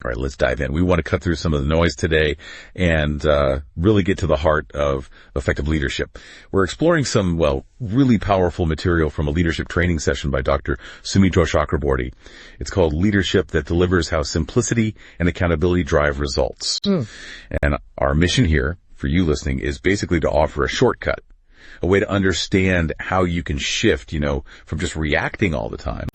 All right, let's dive in. We want to cut through some of the noise today and really get to the heart of effective leadership. We're exploring some, really powerful material from a leadership training session by Dr. Sumitra Chakraborty. It's called Leadership That Delivers: How Simplicity and Accountability Drive Results. And our mission here, for you listening, is basically to offer a shortcut, a way to understand how you can shift, from just reacting all the time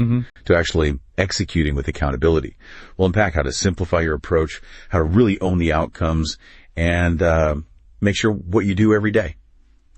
to actually executing with accountability. We'll unpack how to simplify your approach, how to really own the outcomes, and make sure what you do every day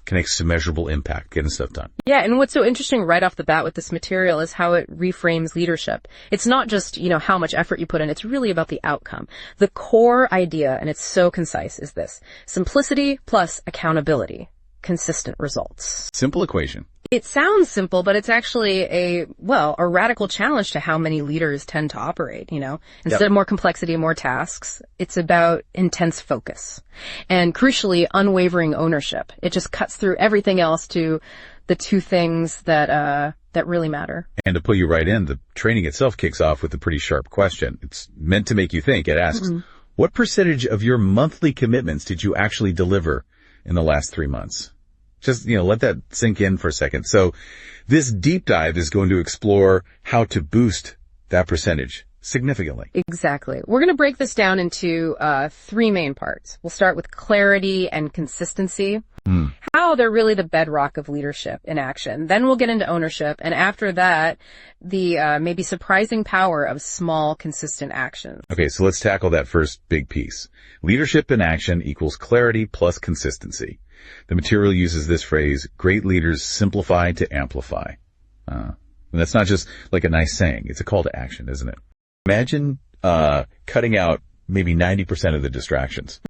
connects to measurable impact, getting stuff done. Yeah, and what's so interesting right off the bat with this material is how it reframes leadership. It's not just, how much effort you put in, it's really about the outcome. The core idea, and it's so concise, is this: simplicity plus accountability. Consistent results. Simple equation. It sounds simple, but it's actually a radical challenge to how many leaders tend to operate, Instead of more complexity, more tasks, it's about intense focus. And crucially, unwavering ownership. It just cuts through everything else to the two things that really matter. And to put you right in, the training itself kicks off with a pretty sharp question. It's meant to make you think. It asks, what percentage of your monthly commitments did you actually deliver in the last 3 months? Just, let that sink in for a second. So this deep dive is going to explore how to boost that percentage significantly. Exactly. We're going to break this down into 3 main parts. We'll start with clarity and consistency, how they're really the bedrock of leadership in action. Then we'll get into ownership. And after that, the maybe surprising power of small, consistent action. Okay, so let's tackle that first big piece. Leadership in action equals clarity plus consistency. The material uses this phrase: great leaders simplify to amplify. And that's not just like a nice saying. It's a call to action, isn't it? Imagine cutting out maybe 90% of the distractions.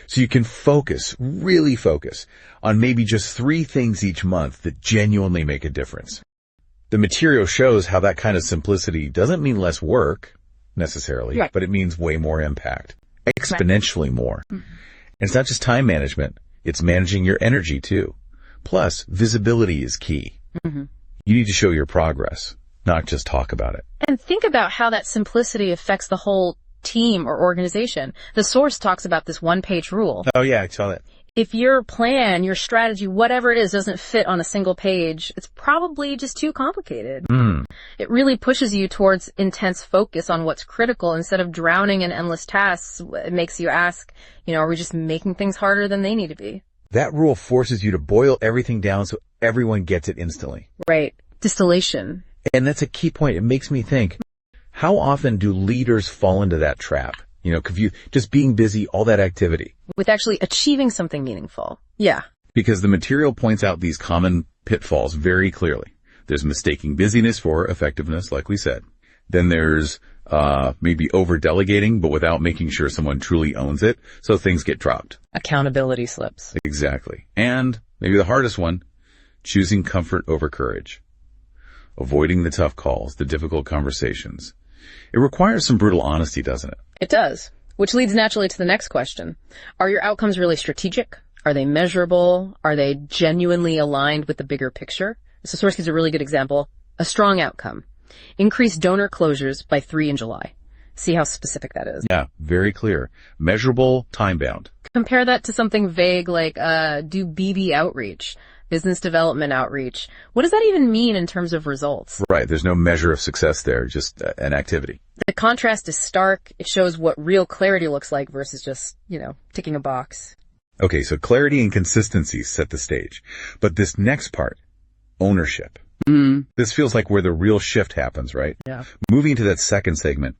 So you can really focus on maybe just 3 things each month that genuinely make a difference. The material shows how that kind of simplicity doesn't mean less work necessarily, but it means way more impact, exponentially more. And it's not just time management. It's managing your energy too. Plus, visibility is key. You need to show your progress, not just talk about it. And think about how that simplicity affects the whole team or organization. The source talks about this 1-page rule. Oh yeah, I saw that. If your plan, your strategy, whatever it is, doesn't fit on a single page, it's probably just too complicated. It really pushes you towards intense focus on what's critical instead of drowning in endless tasks. It makes you ask, are we just making things harder than they need to be? That rule forces you to boil everything down so everyone gets it instantly. Right. Distillation. And that's a key point. It makes me think, how often do leaders fall into that trap? Just being busy, all that activity. With actually achieving something meaningful. Yeah. Because the material points out these common pitfalls very clearly. There's mistaking busyness for effectiveness, like we said. Then there's maybe over-delegating, but without making sure someone truly owns it, so things get dropped. Accountability slips. Exactly. And maybe the hardest one, choosing comfort over courage. Avoiding the tough calls, the difficult conversations. It requires some brutal honesty, doesn't it? It does. Which leads naturally to the next question. Are your outcomes really strategic? Are they measurable? Are they genuinely aligned with the bigger picture? So Source gives a really good example. A strong outcome. Increase donor closures by 3 in July. See how specific that is. Yeah, very clear. Measurable, time-bound. Compare that to something vague like do BD outreach, business development outreach. What does that even mean in terms of results? Right, there's no measure of success there, just an activity. The contrast is stark. It shows what real clarity looks like versus just, ticking a box. Okay, so clarity and consistency set the stage. But this next part, ownership. This feels like where the real shift happens, right? Yeah. Moving to that second segment,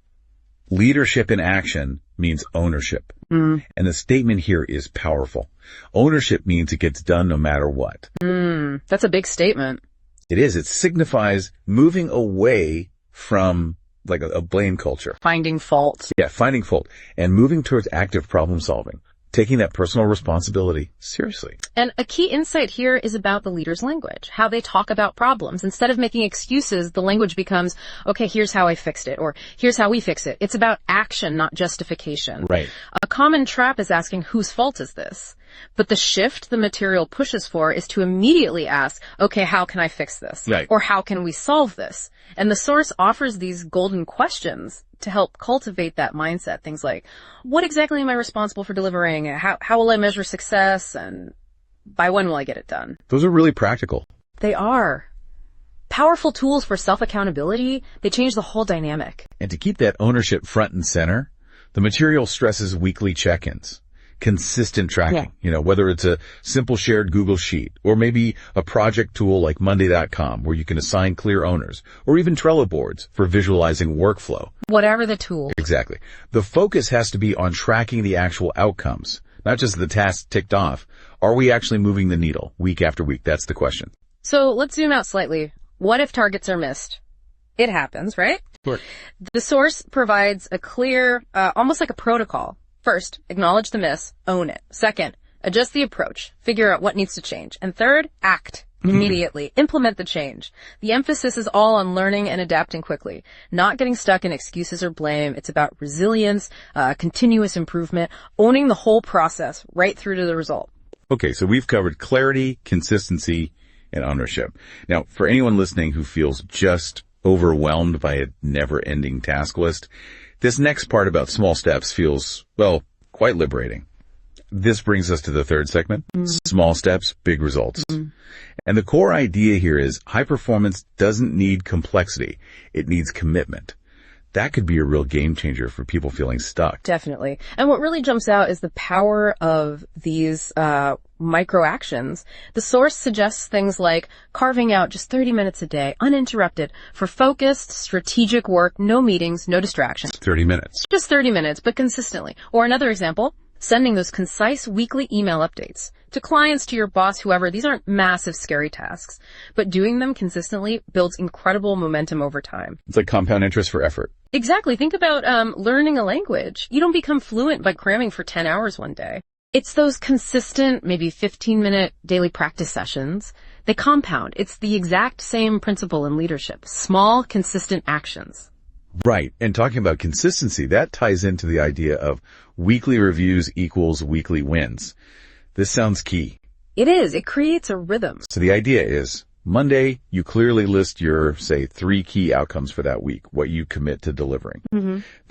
leadership in action means ownership. And the statement here is powerful. Ownership means it gets done no matter what. That's a big statement. It is. It signifies moving away from like a blame culture. Finding fault. Yeah, finding fault. And moving towards active problem solving. Taking that personal responsibility seriously. And a key insight here is about the leader's language, how they talk about problems. Instead of making excuses, the language becomes, okay, here's how I fixed it, or here's how we fix it. It's about action, not justification. Right. A common trap is asking, whose fault is this? But the shift the material pushes for is to immediately ask, okay, how can I fix this? Right. Or how can we solve this? And the source offers these golden questions to help cultivate that mindset. Things like, what exactly am I responsible for delivering? How will I measure success? And by when will I get it done? Those are really practical. They are. Powerful tools for self-accountability. They change the whole dynamic. And to keep that ownership front and center, the material stresses weekly check-ins, consistent tracking, whether it's a simple shared Google Sheet or maybe a project tool like Monday.com where you can assign clear owners, or even Trello boards for visualizing workflow. Whatever the tool. Exactly. The focus has to be on tracking the actual outcomes, not just the tasks ticked off. Are we actually moving the needle week after week? That's the question. So let's zoom out slightly. What if targets are missed? It happens, right? Sure. The source provides a clear, almost like a protocol. First, acknowledge the miss, own it. Second, adjust the approach, figure out what needs to change. And third, act immediately, implement the change. The emphasis is all on learning and adapting quickly, not getting stuck in excuses or blame. It's about resilience, continuous improvement, owning the whole process right through to the result. Okay, so we've covered clarity, consistency, and ownership. Now, for anyone listening who feels just overwhelmed by a never-ending task list, this next part about small steps feels, well, quite liberating. This brings us to the third segment, small steps, big results. And the core idea here is high performance doesn't need complexity. It needs commitment. That could be a real game changer for people feeling stuck. Definitely. And what really jumps out is the power of these micro actions. The source suggests things like carving out just 30 minutes a day, uninterrupted, for focused, strategic work, no meetings, no distractions. 30 minutes. Just 30 minutes, but consistently. Or another example, sending those concise weekly email updates to clients, to your boss, whoever. These aren't massive, scary tasks, but doing them consistently builds incredible momentum over time. It's like compound interest for effort. Exactly. Think about learning a language. You don't become fluent by cramming for 10 hours one day. It's those consistent, maybe 15-minute daily practice sessions. They compound. It's the exact same principle in leadership. Small, consistent actions. Right. And talking about consistency, that ties into the idea of weekly reviews equals weekly wins. This sounds key. It is. It creates a rhythm. So the idea is Monday, you clearly list your, say, 3 key outcomes for that week, what you commit to delivering.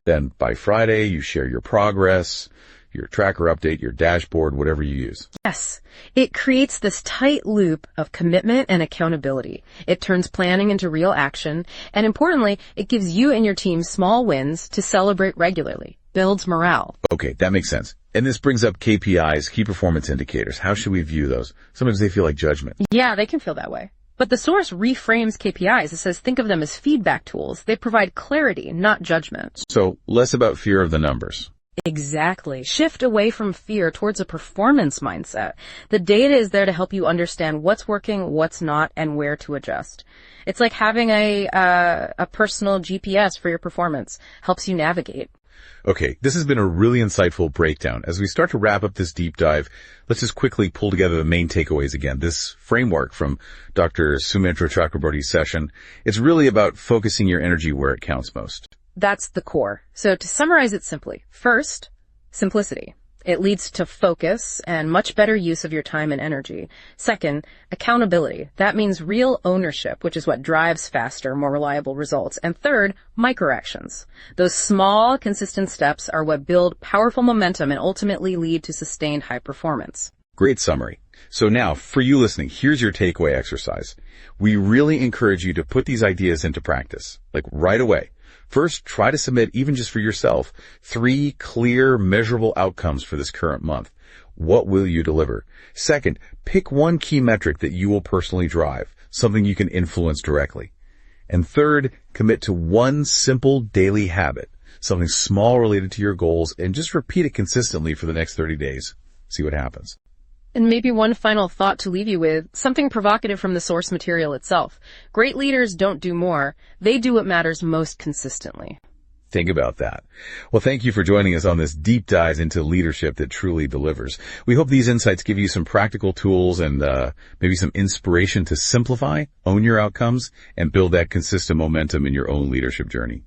Then by Friday, you share your progress, your tracker update, your dashboard, whatever you use. Yes. It creates this tight loop of commitment and accountability. It turns planning into real action. And importantly, it gives you and your team small wins to celebrate regularly. Builds morale. Okay, that makes sense. And this brings up KPIs, key performance indicators. How should we view those? Sometimes they feel like judgment. Yeah, they can feel that way. But the source reframes KPIs. It says, think of them as feedback tools. They provide clarity, not judgment. So less about fear of the numbers. Exactly. Shift away from fear towards a performance mindset. The data is there to help you understand what's working, what's not, and where to adjust. It's like having a personal GPS for your performance. Helps you navigate. Okay, this has been a really insightful breakdown. As we start to wrap up this deep dive, let's just quickly pull together the main takeaways again. This framework from Dr. Soumitra Chakraborty's session, it's really about focusing your energy where it counts most. That's the core. So to summarize it simply, first, simplicity. It leads to focus and much better use of your time and energy. Second, accountability. That means real ownership, which is what drives faster, more reliable results. And third, microactions. Those small, consistent steps are what build powerful momentum and ultimately lead to sustained high performance. Great summary. So now, for you listening, here's your takeaway exercise. We really encourage you to put these ideas into practice, like right away. First, try to submit, even just for yourself, 3 clear, measurable outcomes for this current month. What will you deliver? Second, pick one key metric that you will personally drive, something you can influence directly. And third, commit to one simple daily habit, something small related to your goals, and just repeat it consistently for the next 30 days. See what happens. And maybe one final thought to leave you with, something provocative from the source material itself. Great leaders don't do more. They do what matters most consistently. Think about that. Well, thank you for joining us on this deep dive into leadership that truly delivers. We hope these insights give you some practical tools and maybe some inspiration to simplify, own your outcomes, and build that consistent momentum in your own leadership journey.